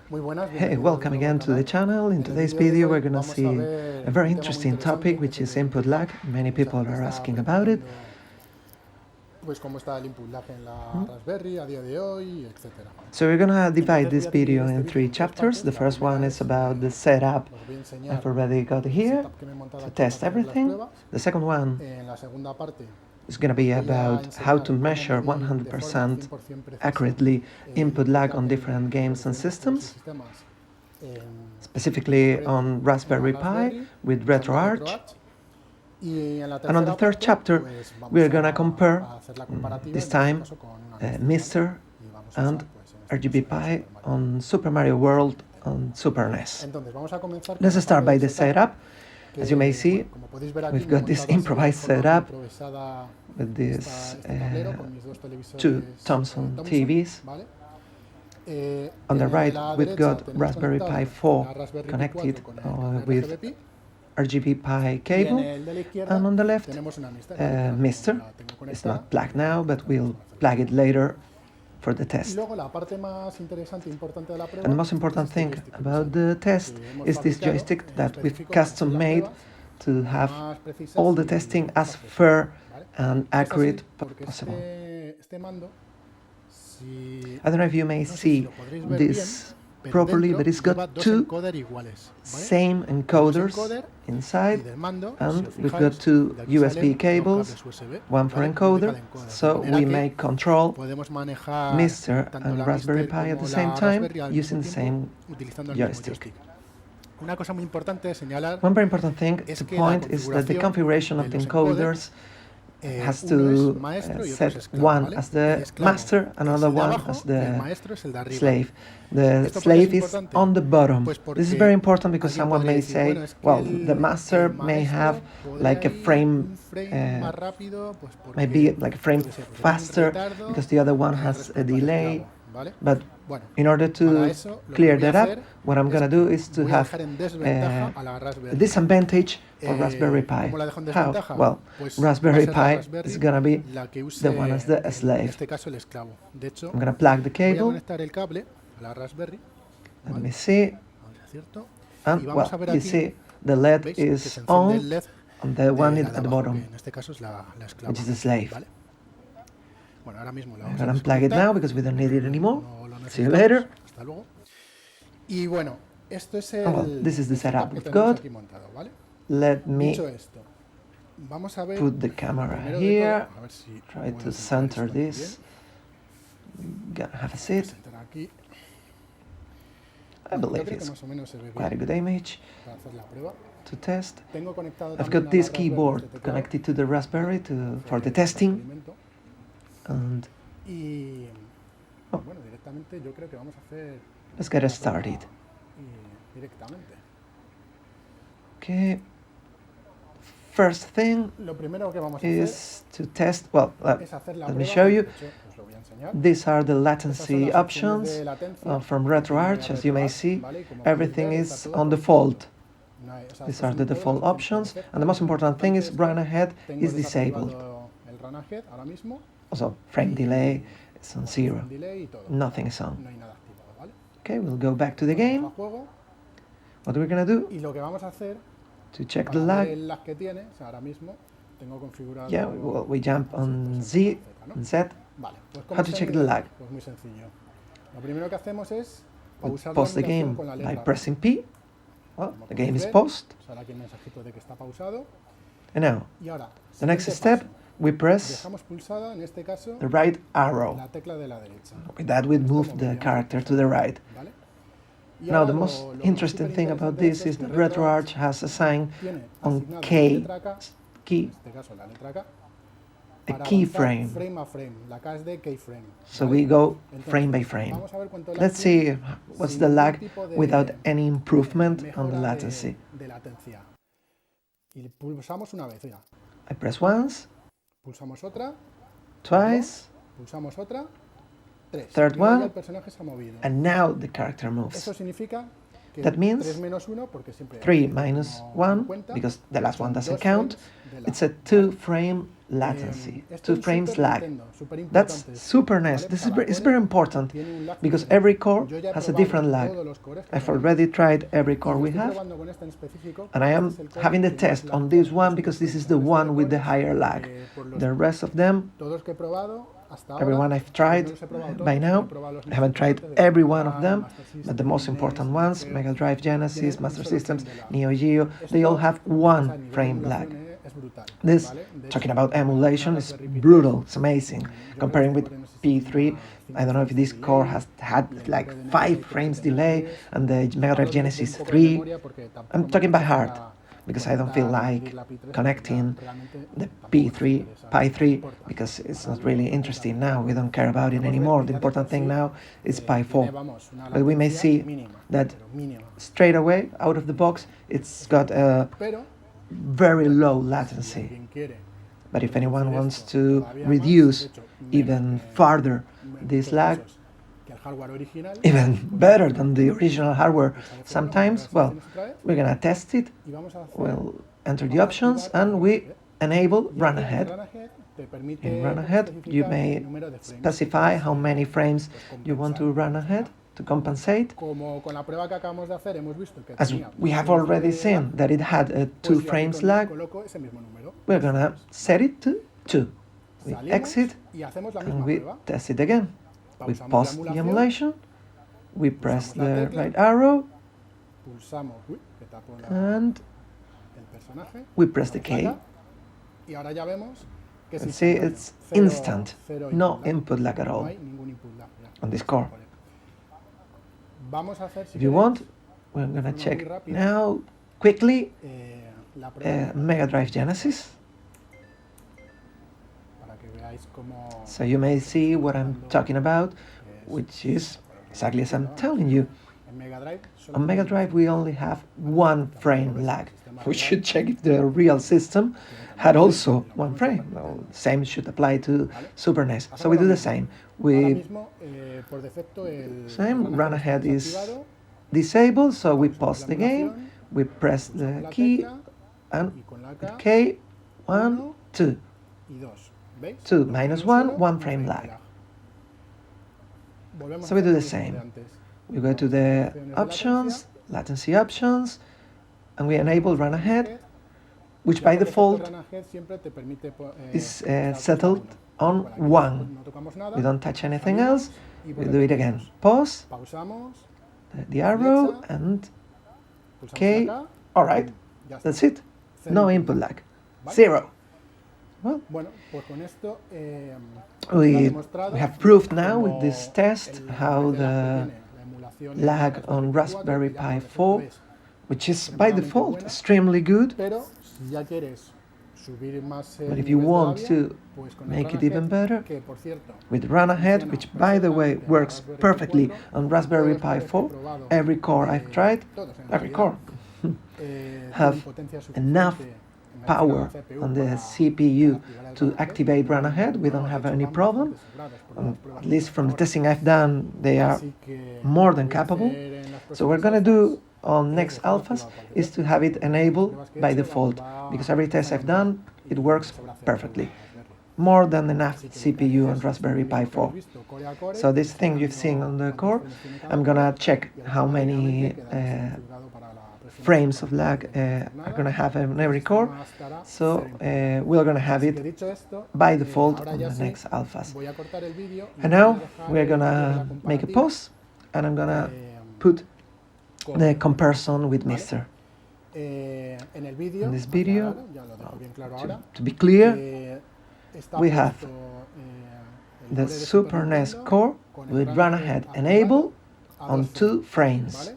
Hey, welcome again to the channel. In today's video we're gonna see a very interesting topic, which is input lag. Many people are asking about it. So we're gonna divide this video in 3 chapters. The first one is about the setup I've already got here to test everything. The second one is going to be about how to measure 100% accurately input lag on different games and systems, specifically on Raspberry Pi with Retroarch. And on the third chapter we're going to compare, this time, MiSTer and RGB-Pi on Super Mario World on Super NES. Let's start by the setup. As you may see, we've got this improvised setup with these 2 Thomson TVs. On the right, we've got Raspberry Pi4 connected with RGB-Pi cable, and on the left, MiSTer. It's not plugged now, but we'll plug it later for the test. And the most important thing about the test is this joystick that we've custom made to have all the testing as fair and accurate possible. I don't know if you may see this properly, but it's got 2 same encoders inside, and we've got 2 USB cables, one for encoder, so we may control MiSTer and Raspberry Pi at the same time using the same joystick. One very important thing to point is that the configuration of the encoders has to set one as the master, another one as the slave. The slave is on the bottom. This is very important because someone may say, well, the master may have like a frame, maybe like a frame faster because the other one has a delay. But in order to clear that up, what I'm going to do is to have a disadvantage for Raspberry Pi. How? Well, Raspberry Pi is going to be the one as the slave. I'm going to plug the cable. Let me see. And, well, you see the LED is on the one at the bottom, which is the slave. I'm going to unplug it now because we don't need it anymore. See you later. Oh, well, this is the setup we've got. Let me put the camera here. Try to center this. Gonna have a seat. I believe it's quite a good image to test. I've got this keyboard connected to the Raspberry for the testing. And oh, let's get it started. Okay. First thing is to test, well, let me show you. These are the latency options from Retroarch. As you may see, everything is on default. These are the default options, and the most important thing is Runahead is disabled. Also, frame delay is on 0. Nothing is on. Okay, we'll go back to the game. What we're going to do to check the lag. Yeah, we jump on Z and Z. How to check the lag? We pause the game by pressing P. Well, the game is paused. And now, the next step, we press the right arrow. With that we move the character to the right. Now the most interesting thing about this is that Retroarch has assigned on K key a keyframe. So we go frame by frame. Let's see what's the lag without any improvement on the latency. I press once. Twice, third one, and now the character moves. That means 3 minus 1, because the last one doesn't count. It's a 2-frame latency, 2 frames lag. That's super nice. This is very important, because every core has a different lag. I've already tried every core we have, and I am having the test on this one because this is the one with the higher lag. The rest of them, everyone I've tried by now, I haven't tried every one of them, but the most important ones, Mega Drive, Genesis, Master Systems, Neo Geo, they all have 1 frame lag. This, talking about emulation, is brutal, it's amazing. Comparing with P3, I don't know if this core has had like 5 frames delay, and the Mega Drive Genesis 3, I'm talking by heart, because I don't feel like connecting the Pi3, because it's not really interesting now, we don't care about it anymore. The important thing now is Pi4. But we may see that straight away, out of the box, it's got a very low latency. But if anyone wants to reduce even further this lag, even better than the original hardware sometimes, well, we're gonna test it. We'll enter the options and we enable Runahead. In Runahead, you may specify how many frames you want to run ahead to compensate. As we have already seen that it had a 2 frames lag, we're gonna set it to 2. We exit and we test it again. We pause the emulation, we press the right arrow, and we press the K. And see, it's instant, no input lag at all on this core. If you want, we're gonna check now quickly Mega Drive Genesis. So you may see what I'm talking about, which is exactly as I'm telling you. On Mega Drive we only have 1 frame lag. We should check if the real system had also 1 frame. Well, same should apply to Super NES. So we do the same. Runahead is disabled, so we pause the game, we press the key, and K, 1, 2. 2 minus 1, 1 frame lag. So we do the same. We go to the options, latency options, and we enable Runahead, which by default is settled on 1. We don't touch anything else. We do it again. Pause, the arrow, and K. Alright, that's it. No input lag. 0. Well, we have proved now with this test how the lag on Raspberry Pi 4, which is by default extremely good, but if you want to make it even better, with Runahead, which by the way works perfectly on Raspberry Pi 4, every core I've tried, every core, have enough power on the CPU to activate Runahead. We don't have any problem. At least from the testing I've done, they are more than capable. So we're gonna do on next alphas is to have it enabled by default, because every test I've done, it works perfectly. More than enough CPU on Raspberry Pi 4. So this thing you've seen on the core, I'm gonna check how many frames of lag are gonna have in every core. So we're gonna have it by default on the next alphas. And now we're gonna make a pause, and I'm gonna put the comparison with MiSTer. In this video, to be clear, we have the Super NES core with Runahead enabled on 2 frames.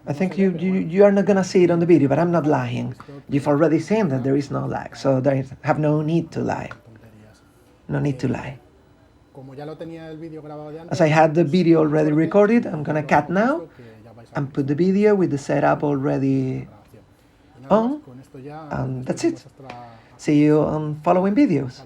I think you are not gonna see it on the video, but I'm not lying. You've already seen that there is no lag, so there have no need to lie. No need to lie. As I had the video already recorded, I'm gonna cut now and put the video with the setup already on, and that's it. See you on following videos.